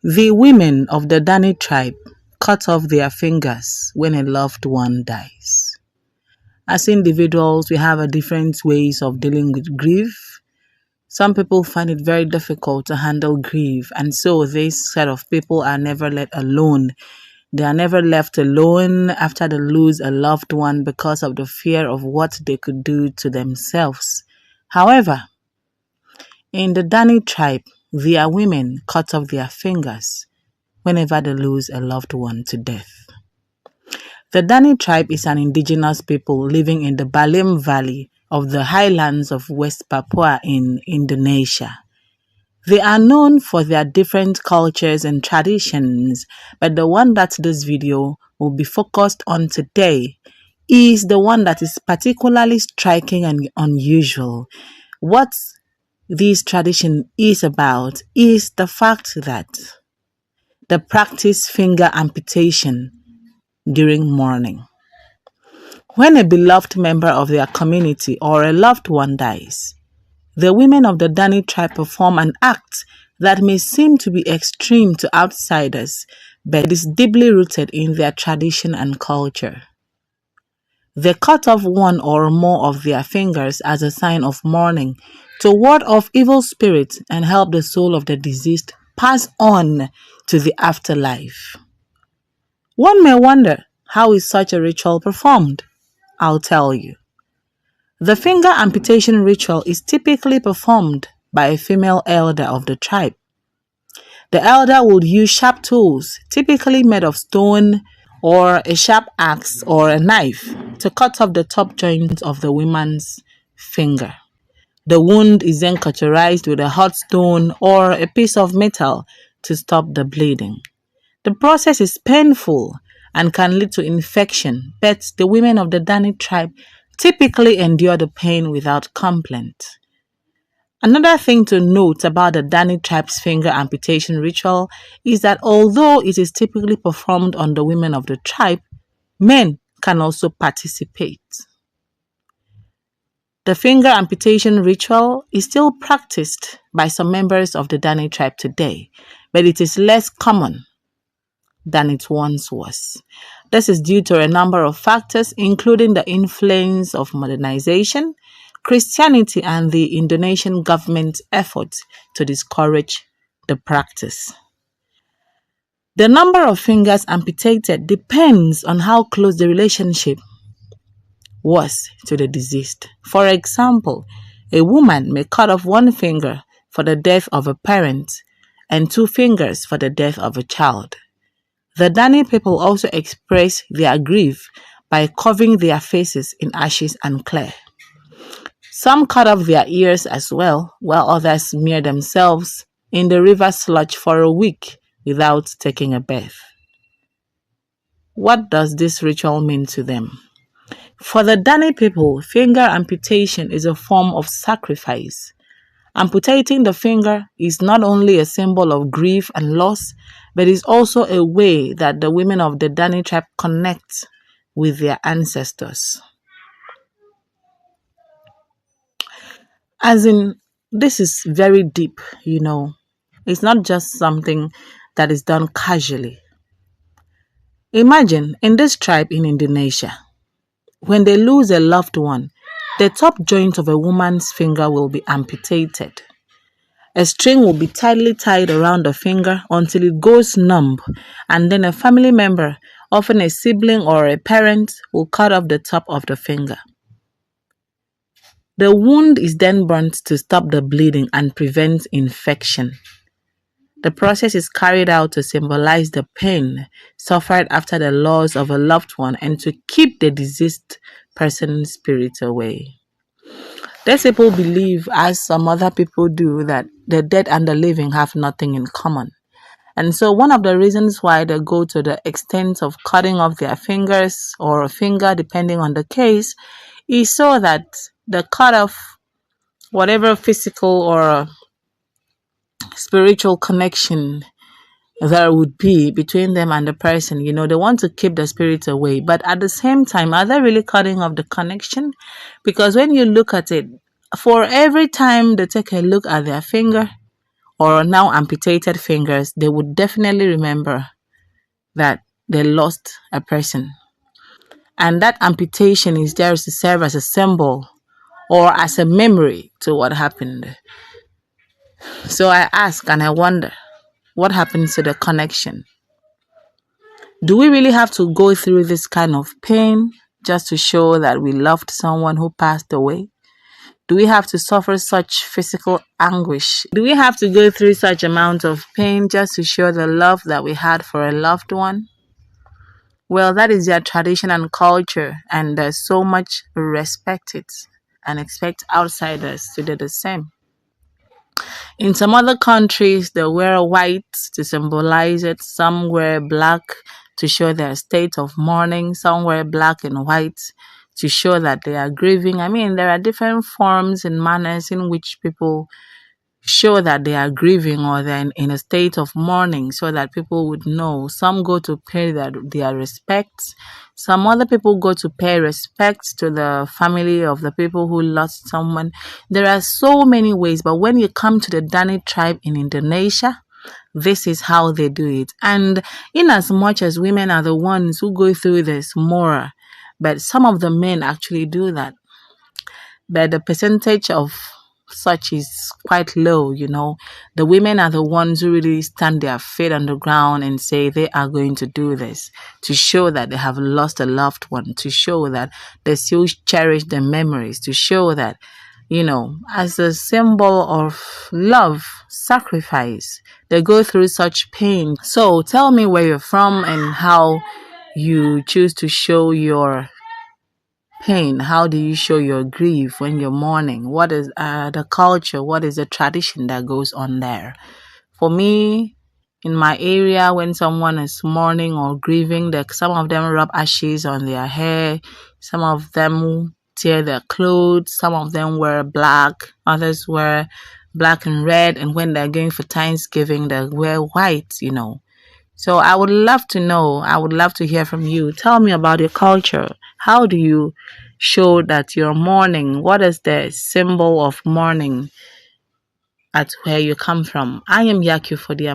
The women of the Dani tribe cut off their fingers when a loved one dies. As individuals, we have a different ways of dealing with grief. Some people find it very difficult to handle grief, and so this set of people are never let alone. They are never left alone after they lose a loved one because of the fear of what they could do to themselves. However, in the Dani tribe, their women cut off their fingers whenever they lose a loved one to death. The Dani tribe is an indigenous people living in the Balim Valley of the highlands of West Papua in Indonesia. They are known for their different cultures and traditions, but the one that this video will be focused on today is the one that is particularly striking and unusual. What this tradition is about is the fact that they practice finger amputation during mourning. When a beloved member of their community or a loved one dies, the women of the Dani tribe perform an act that may seem to be extreme to outsiders, but is deeply rooted in their tradition and culture. They cut off one or more of their fingers as a sign of mourning to ward off evil spirits and help the soul of the deceased pass on to the afterlife. One may wonder, how is such a ritual performed? I'll tell you. The finger amputation ritual is typically performed by a female elder of the tribe. The elder would use sharp tools, typically made of stone, or a sharp axe or a knife, to cut off the top joint of the woman's finger. The wound is then cauterized with a hot stone or a piece of metal to stop the bleeding. The process is painful and can lead to infection, but the women of the Dani tribe typically endure the pain without complaint. Another thing to note about the Dani tribe's finger amputation ritual is that although it is typically performed on the women of the tribe, men can also participate. The finger amputation ritual is still practiced by some members of the Dani tribe today, but it is less common than it once was. This is due to a number of factors, including the influence of modernization, Christianity, and the Indonesian government's efforts to discourage the practice. The number of fingers amputated depends on how close the relationship was to the deceased. For example, a woman may cut off one finger for the death of a parent and 2 fingers for the death of a child. The Dani people also express their grief by covering their faces in ashes and clay. Some cut off their ears as well, while others smear themselves in the river sludge for a week without taking a bath. What does this ritual mean to them? For the Dani people, finger amputation is a form of sacrifice. Amputating the finger is not only a symbol of grief and loss, but is also a way that the women of the Dani tribe connect with their ancestors. As in, this is very deep, It's not just something that is done casually. Imagine, in this tribe in Indonesia, when they lose a loved one, the top joint of a woman's finger will be amputated. A string will be tightly tied around the finger until it goes numb, and then a family member, often a sibling or a parent, will cut off the top of the finger. The wound is then burnt to stop the bleeding and prevent infection. The process is carried out to symbolize the pain suffered after the loss of a loved one and to keep the deceased person's spirit away. These people believe, as some other people do, that the dead and the living have nothing in common. And so one of the reasons why they go to the extent of cutting off their fingers or a finger, depending on the case, is so that the cut off whatever physical or spiritual connection there would be between them and the person. They want to keep the spirit away. But at the same time, are they really cutting off the connection? Because when you look at it, for every time they take a look at their finger or now amputated fingers, they would definitely remember that they lost a person. And that amputation is there to serve as a symbol or as a memory to what happened. So I ask and I wonder, what happens to the connection? Do we really have to go through this kind of pain just to show that we loved someone who passed away? Do we have to suffer such physical anguish? Do we have to go through such amount of pain just to show the love that we had for a loved one? Well, that is their tradition and culture, and there's so much respect it and expect outsiders to do the same. In some other countries, they wear white to symbolize it. Some wear black to show their state of mourning. Some wear black and white to show that they are grieving. I mean, there are different forms and manners in which people show that they are grieving or they're in a state of mourning so that people would know. Some go to pay their respects. Some other people go to pay respects to the family of the people who lost someone. There are so many ways, but when you come to the Dani tribe in Indonesia, this is how they do it. And in as much as women are the ones who go through this more, but some of the men actually do that. But the percentage of such is quite low, you know. The women are the ones who really stand their feet on the ground and say they are going to do this to show that they have lost a loved one, to show that they still cherish the memories, to show that, you know, as a symbol of love, sacrifice, they go through such pain. So tell me where you're from and how you choose to show your pain. How do you show your grief when you're mourning? What is the culture? What is the tradition that goes on there? For me, in my area, when someone is mourning or grieving, some of them rub ashes on their hair, some of them tear their clothes, some of them wear black, others wear black and red, and when they're going for Thanksgiving, they wear white, you know. So I would love to know, I would love to hear from you. Tell me about your culture. How do you show that you're mourning? What is the symbol of mourning at where you come from? I am Yaku for the